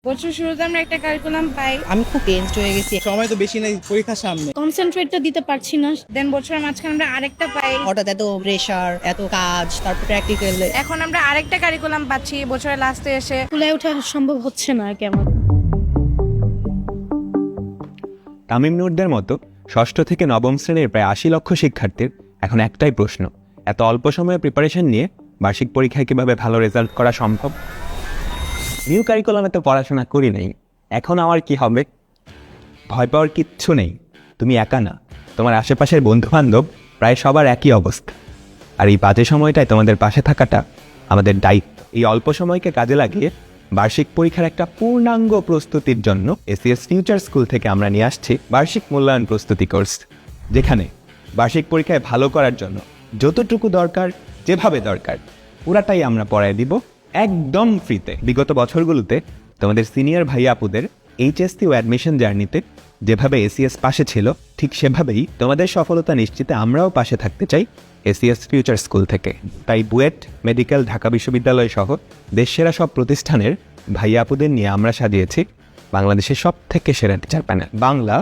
বছর শুরুতে আমরা একটা কারিকুলাম পাই, আমি খুব টেনসড হয়ে গেছি। সময় তো বেশি নেই পরীক্ষার সামনে। কনসেন্ট্রেটটা দিতে পারছি না। দেন বছরের মাঝখানে আমরা আরেকটা পাই। হঠাৎ এত প্রেশার, এত কাজ, তারপর প্র্যাকটিক্যাল। এখন আমরা আরেকটা কারিকুলাম পাচ্ছি বছরের লাস্টে এসে। স্কুলে ওঠা সম্ভব হচ্ছে না আর কি আমার। তামিম নূরদের মতো ষষ্ঠ থেকে নবম শ্রেণীর প্রায় ৮০ লক্ষ শিক্ষার্থীর এখন একটাই প্রশ্ন, এত অল্প সময়ে প্রিপারেশন নিয়ে বার্ষিক পরীক্ষায় কীভাবে ভালো রেজাল্ট করা সম্ভব। নিউ কারিকুলামে তো পড়াশোনা করি নাই, এখন আমার কি হবে? ভয় পাওয়ার কিচ্ছু নেই, তুমি একা না, তোমার আশেপাশের বন্ধুবান্ধব প্রায় সবার একই অবস্থা। আর এই বাজে সময়টায় তোমাদের পাশে থাকাটা আমাদের দায়িত্ব। এই অল্প সময়কে কাজে লাগিয়ে বার্ষিক পরীক্ষার একটা পূর্ণাঙ্গ প্রস্তুতির জন্য এসিএস ফিউচার স্কুল থেকে আমরা নিয়ে আসছি বার্ষিক মূল্যায়ন প্রস্তুতি কোর্স, যেখানে বার্ষিক পরীক্ষায় ভালো করার জন্য যতটুকু দরকার, যেভাবে দরকার, পুরাটাই আমরা পড়ায় দিব একদম ফ্রিতে। বিগত বছরগুলোতে তোমাদের সিনিয়র ভাই আপুদের এইচএসসি ও অ্যাডমিশন জার্নিতে যেভাবে এসিএস পাশে ছিল, ঠিক সেভাবেই তোমাদের সফলতা নিশ্চিতে আমরাও পাশে থাকতে চাই এসিএস ফিউচার স্কুল থেকে। তাই বুয়েট, মেডিকেল, ঢাকা বিশ্ববিদ্যালয় সহ দেশসেরা সব প্রতিষ্ঠানের ভাই আপুদের নিয়ে আমরা সাজিয়েছি বাংলাদেশের সব থেকে সেরা টিচার প্যানেল। বাংলা,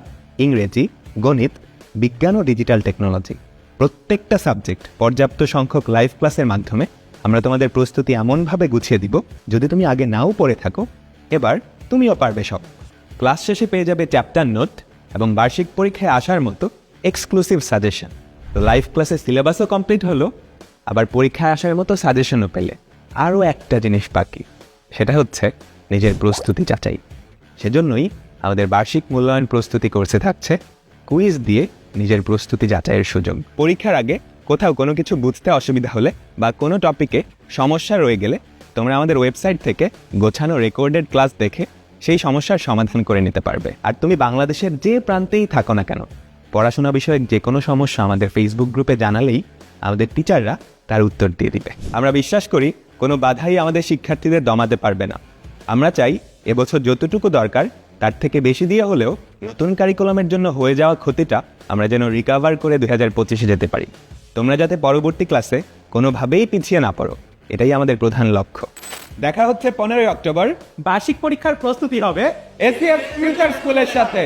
ইংরেজি, গণিত, বিজ্ঞান ও ডিজিটাল টেকনোলজি প্রত্যেকটা সাবজেক্ট পর্যাপ্ত সংখ্যক লাইভ ক্লাসের মাধ্যমে আমরা তোমাদের প্রস্তুতি এমনভাবে গুছিয়ে দিব, যদি তুমি আগে নাও পড়ে থাকো, এবার তুমিও পারবে সব। ক্লাস শেষে পেয়ে যাবে চ্যাপ্টার নোট এবং বার্ষিক পরীক্ষায় আসার মতো এক্সক্লুসিভ সাজেশন। তো লাইভ ক্লাসের সিলেবাসও কমপ্লিট হলো, আবার পরীক্ষায় আসার মতো সাজেশনও পেলে। আরও একটা জিনিস বাকি, সেটা হচ্ছে নিজের প্রস্তুতি যাচাই। সেজন্যই আমাদের বার্ষিক মূল্যায়ন প্রস্তুতি কোর্সে থাকছে কুইজ দিয়ে নিজের প্রস্তুতি যাচাইয়ের সুযোগ। পরীক্ষার আগে কোথাও কোনো কিছু বুঝতে অসুবিধা হলে বা কোনো টপিকে সমস্যা রয়ে গেলে তোমরা আমাদের ওয়েবসাইট থেকে গোছানো রেকর্ডেড ক্লাস দেখে সেই সমস্যার সমাধান করে নিতে পারবে। আর তুমি বাংলাদেশের যে প্রান্তেই থাকো না কেন, পড়াশোনা বিষয়ক যে কোনো সমস্যা আমাদের ফেসবুক গ্রুপে জানালেই আমাদের টিচাররা তার উত্তর দিয়ে দিবে। আমরা বিশ্বাস করি কোনো বাধাই আমাদের শিক্ষার্থীদের দমাতে পারবে না। আমরা চাই এবছর যতটুকু দরকার তার থেকে বেশি দিয়ে হলেও নতুন কারিকুলামের জন্য হয়ে যাওয়া ক্ষতিটা আমরা যেন রিকাভার করে 2025-এ যেতে পারি। তোমরা যাতে পরবর্তী ক্লাসে কোনোভাবেই পিছিয়ে না পড়ো, এটাই আমাদের প্রধান লক্ষ্য। দেখা হচ্ছে 15ই অক্টোবর, বার্ষিক পরীক্ষার প্রস্তুতি হবে এসিএস ফিউচার স্কুলের সাথে।